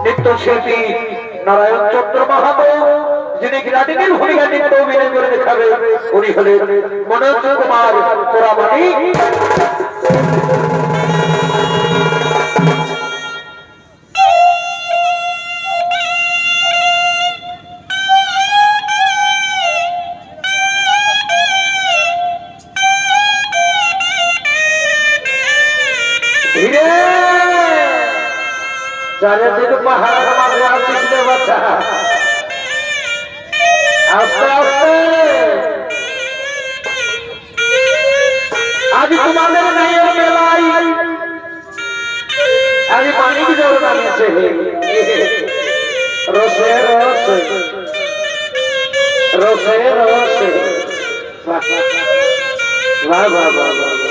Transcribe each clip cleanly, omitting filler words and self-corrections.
नृत्यशिल्पी नारायण चंद्र माहातो जिन्हें गिराटिनीर भूमिका नृत्य अभिनय করে দেখাবে উনি হলেন মনোজ কুমার কোরামানি। चारिदिक पहाड़ आशीष बच्चा आस्ते आस्ते आज तुम्हारे नहीं मेलाई आज पानी की जरूरत नहीं है रोसे रोसे रोसे रोसे वाह वाह वाह वाह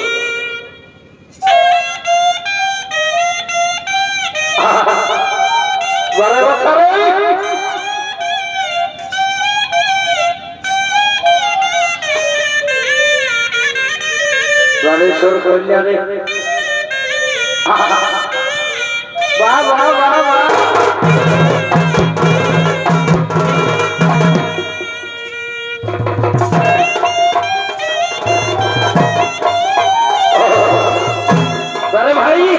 रामेश्वर कल्याणे वाह वाह वाह वाह अरे भाई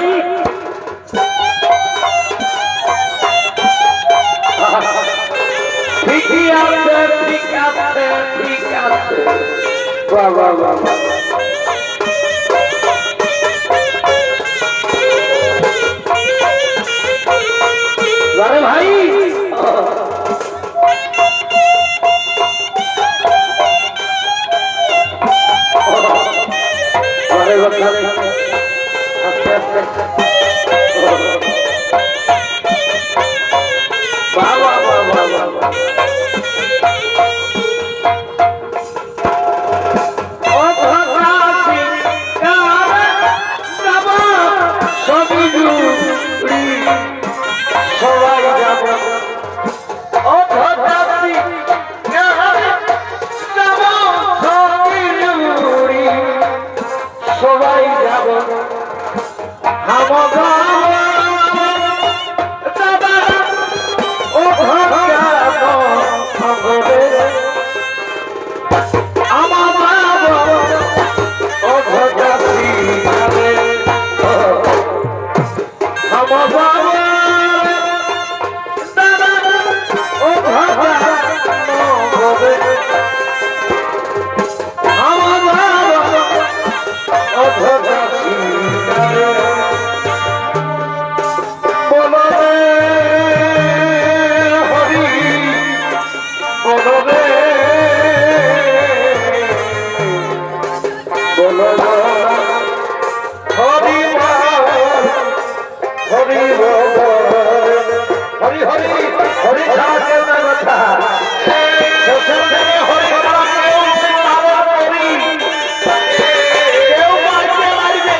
ठीक है वाह वाह वाह वाह अरे भाई अरे बता आस्ते आस्ते वाह वाह वाह वाह वाह হরি বল হরি হরি হরি ছাড়া কেউ না কথা শ্বশুর থেকে হরি বলা কেউ পাওয়া করি কেউ মারবে মারবে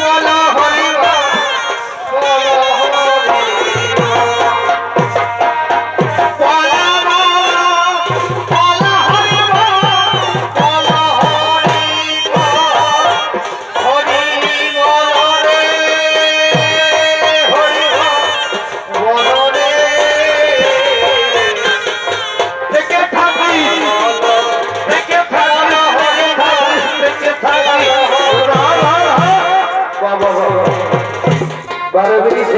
বলো হরি বল বলো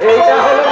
এইটা হলো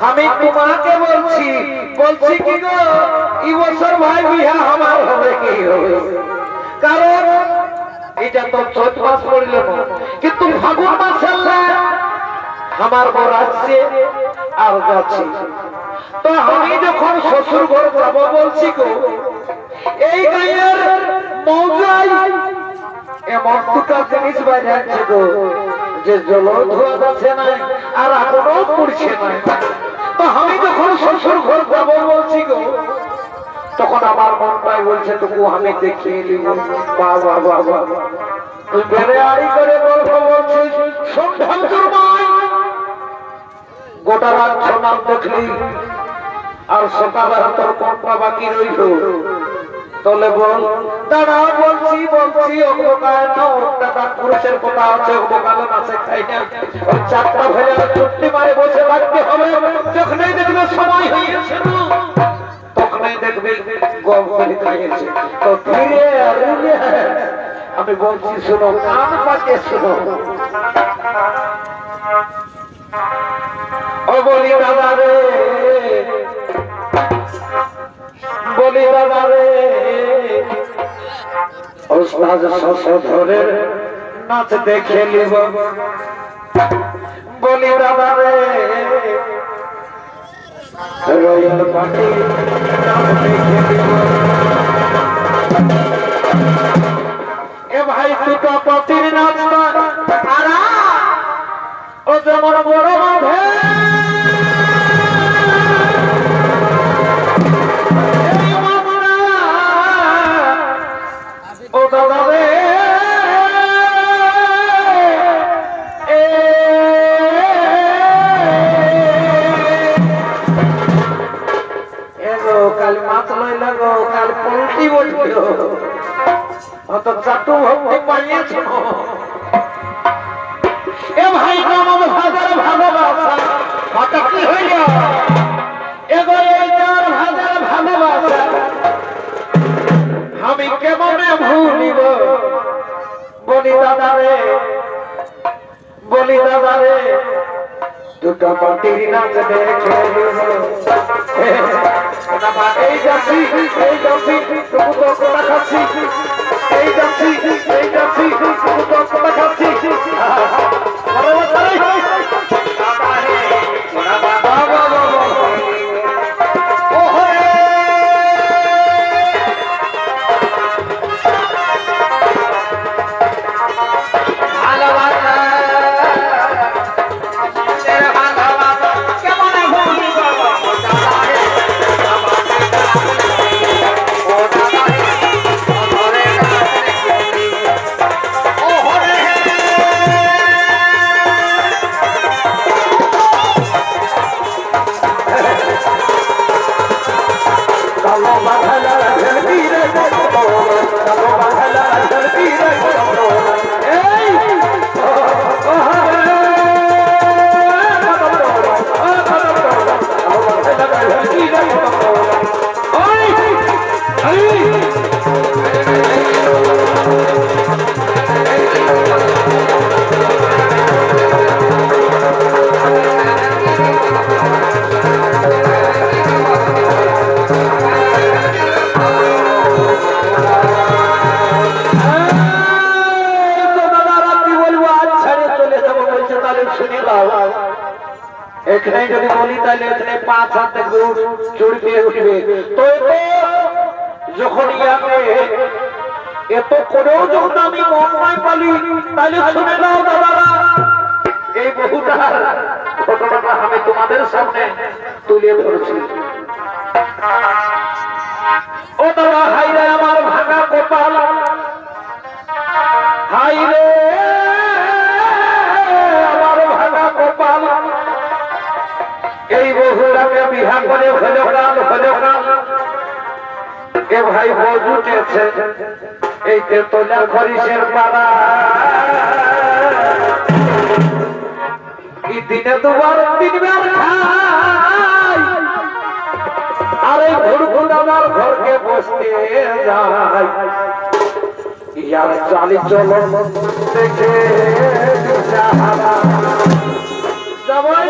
আমি তোমাকে বলছি বলছি কি গো এই বছর ভাই বিয়া আমার হবে কি হবে কারণ এটা তো চৈত মাস পড়ল না কিন্তু ফাগুন মাস আমার বর আসছে আর যাচ্ছে তো আমি যখন শ্বশুর ঘর যাব বলছি গো এই গায়ের মৌজাই এমন দুটা জিনিস বাইরে আছে গো যে জল ধোয়া যাচ্ছে না আর আগুনও পড়ছে না তো আমি যখন শ্বশুর ঘর যাবো বলছি গো তখন আমার মনটাই বলছে তবু আমি দেখিয়ে দিব বাবা বাবা তুই বেড়ে আড়ি করে গল্প বলছিস গোটা রাত সোনাম দেখলি আর সকালবেলা তোর কোনটা বাকি রইল তলে বল দাঁড়া বলছি বলছি পুরুষের কথা আছে ওকালে মাসে খাই না ওই 4টা ভেজা চুট্টি মারে বসে থাকতে হবে যখনই দেখবে সময় হয়েছে তখনই দেখবে গম করে খাইয়েছে তো ফিরে আমি বলছি শোনো কান পাকে শোনো ও বলি দাদা রে বলি দাদা রে ওস্তাদ শশধরের নাচ দেখে নিব বলি দাদা রে রয়্যাল পার্টি নাচ দেখে নিব এ ভাই দুটো পার্টির নাচটা আরা ও যেমন বড় বাঁধে ও দাদা রে কাল মাছ লইলা গো কাল পলটি বসল অত চাটু ভক্তি পাইয়েছ এ ভাই আমার ভাজার ভালোবাসা হঠাৎ কি হইল এগোর ভাজার ভালোবাসা আমি কেমনে ভুলিব বলি দাদা রে দুটো পার্টির নাচ দেখে এই যাচ্ছি টুকু তর্কটা খাচ্ছি এই যাচ্ছি টুকু তর্কটা খাচ্ছি এখানে যদি বলি তাহলে এখানে 5 হাত দেখবে চড়ি দিয়ে উঠবে তো যখন ইয়াকে এত করেও যখন আমি মন নয় পালি তাহলে শুনে নাও দাদারা এই বহুটার ঘটনাটা আমি তোমাদের সামনে তুলে ধরছি ও দাদা হাইরে আমার ভাঙা কপাল হাইরে আমার ভাঙা কপাল এই বহুটাকে বিহা করে হলে এ ভাই বউ উঠেছে এই তেতলা খরিসের পাড়া এই দিনে দুবার তিনবার খাই আর এই ঘুরঘুর আমার ঘরকে বসতে যায় ইয়ার চালি চলন দেখে যাবই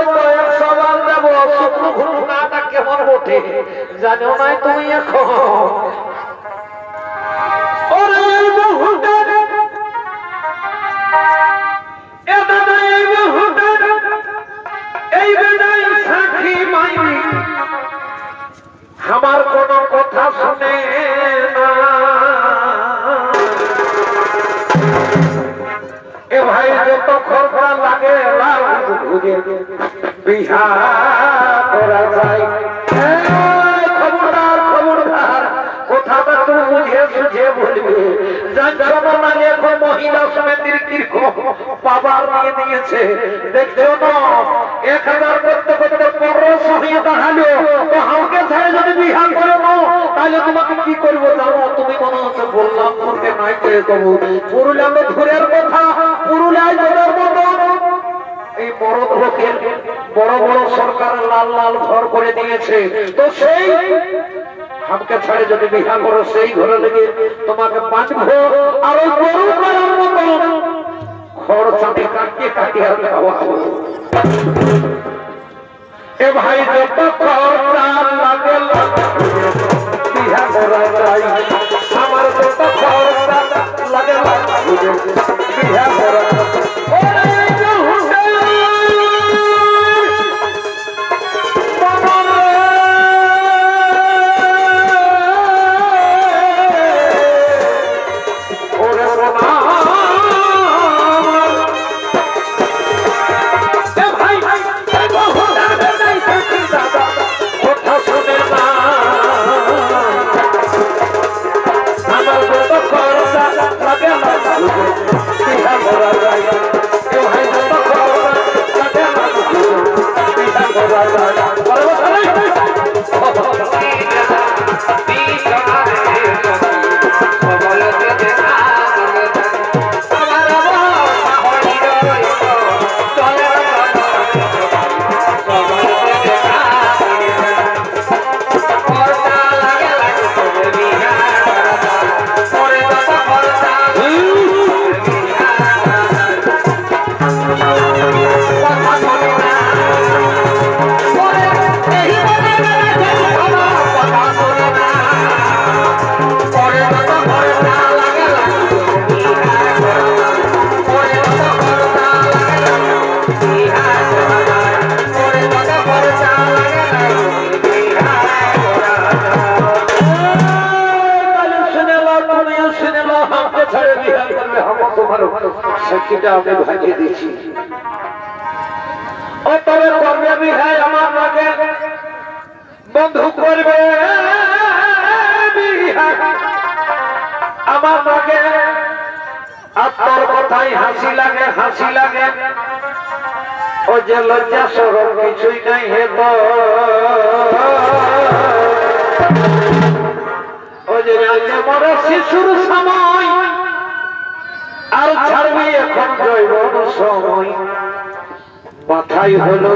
তো 100 বার যাবো শুক্র ঘুরঘুরাটা কেমন ওঠে জানো না তুমি এখন আমার কোন কথা শুনে না এ ভাই যত খরচা লাগে ঘুরে বিহা করা যায় খবরদার কথাটা তুমি বুঝে সুঝে বলবে জানো না এখন মহিলা সমিতির কিরকম পাবার নিয়ে দিয়েছে দেখছো না 1000 করতে 1500 হয়ে দাঁড়ালো তো আমাকে ছেড়ে যদি বিহা করে নাও তাহলে তোমাকে কি করবো জানো তুমি মনে হচ্ছে বললাম করতে নাই করে দেবো পুরুলিয়া তো ঘুরের কথা পুরুলিয়ায় ঘুরের মতো এই বড় লোকের বড় বড় সরকার লাল ঘর করে দিয়েছে তো সেই আমাকে ছেড়ে যদি বিহা করো সেই ঘরে লেগে তোমাকে বাঁধবো আর ওই গরু করার মতো খরচাতে কাটিয়ে আর খাওয়াবো এ ভাই যত খরচা লাগে বিহা করা যায় আমার যত খরচা লাগে বিহা করা কথা সখীটা আমি ভাগিয়ে দিয়েছি ও তবে করবে বিহাই আমার লাগে বন্ধু করবে আমার লাগে আর তোর কথাই হাসি লাগে ও যে লজ্জা সরব কিছুই নাই হেব ও যে মর শিশুর সময় আর ছাড়বি এখন জৈবন সময় মাথায় হলো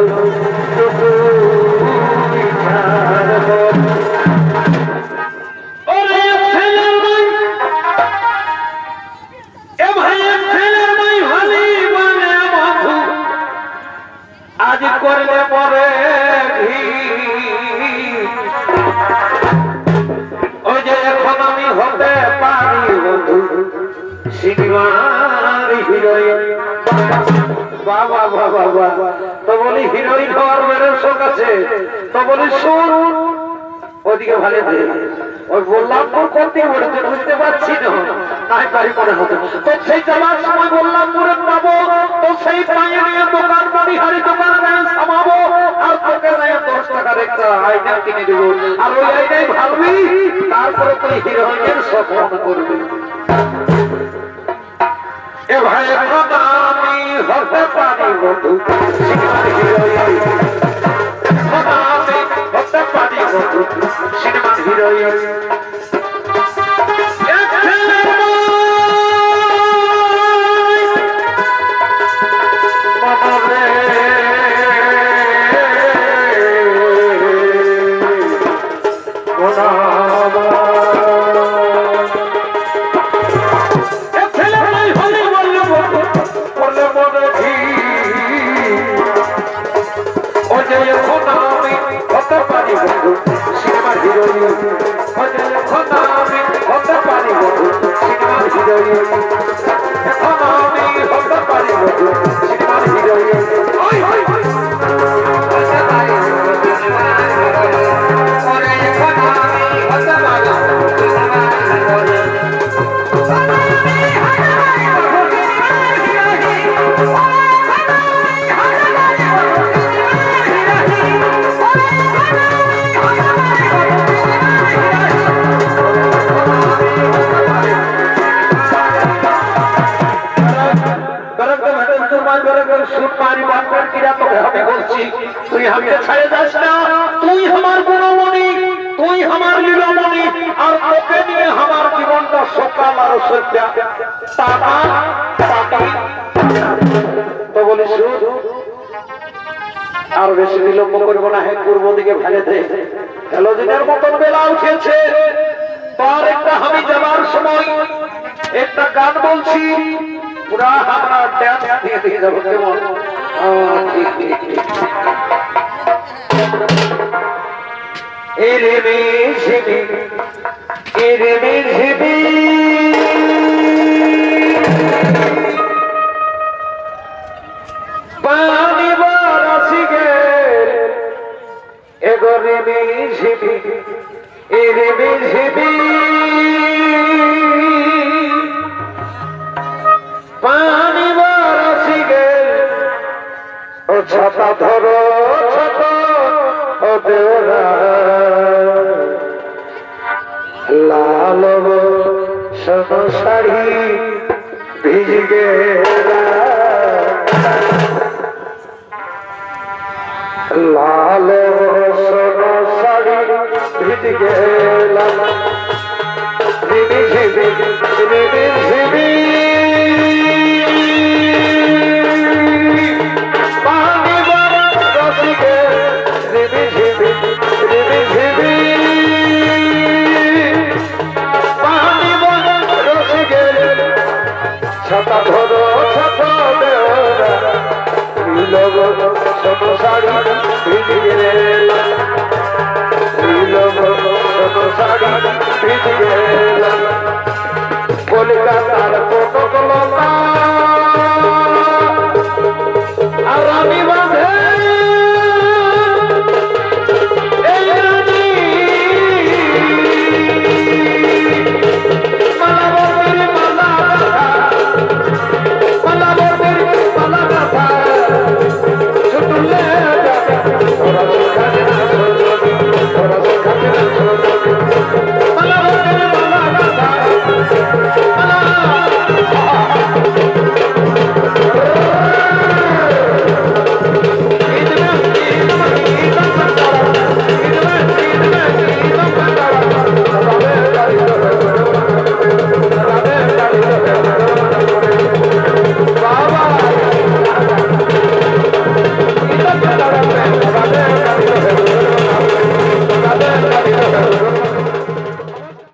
আজ করলে পরে ওই যে এখন আমি হতে পারি বন্ধু সিনেমার হিরোইন বাবা বাবা বাবা তো বলি হিরোইন হওয়ার মেরে শোক আছে তো বলি শুন ওদিকে ভালো দে ওই বললাম তোর করতে বলেছে বুঝতে পারছি না তাই পারি মনে হতো তো সেই যাওয়ার সময় বললাম পুরে পাবো তো সেই পায়ে নিয়ে দোকান বাড়ি হারি দোকান সামাবো আর তোকে নিয়ে 10 টাকার একটা আইনা কিনে দেবো আর ওই আইনাই ভাববি তারপরে তুই হিরোইনের স্বপ্ন করবি এ ভাই এখন আমি হতে পারি বন্ধু সিনেমার হিরোইন আমি হতে পারি বন্ধু সিনেমার হিরোইন সিনেমার হিরোইন এখন আমি হতে পারি বন্ধু সিনেমার হিরোইন এখন আমি হতে পারি বন্ধু সিনেমার হিরোইন তুই আমাকে ছেড়ে যাস না তুই আমার গুণমণি তুই আমার লীলামণি আর তোকে নিয়ে আমার জীবনটা সকাল আর সন্ধ্যা তো বলি শুধু আর বেশি বিলম্ব করবো না হ্যাঁ পূর্ব দিকে ভাগে দে হ্যালোজিনের মতন বেলা উঠেছে তার একটা আমি যাবার সময় একটা গান বলছি পুরা আমরা ড্যান্স দিয়ে দিয়ে যাবো কেমন এরে ঝিবি এরে ঝিবি পানি বরসি গে এগরে ঝিবি এরে ঝিবি পানি বরসি গে ও ছাতা ধরো ছাতা ও দেওরা লাল সোনো শাড়ি ভিজ গেলা লাল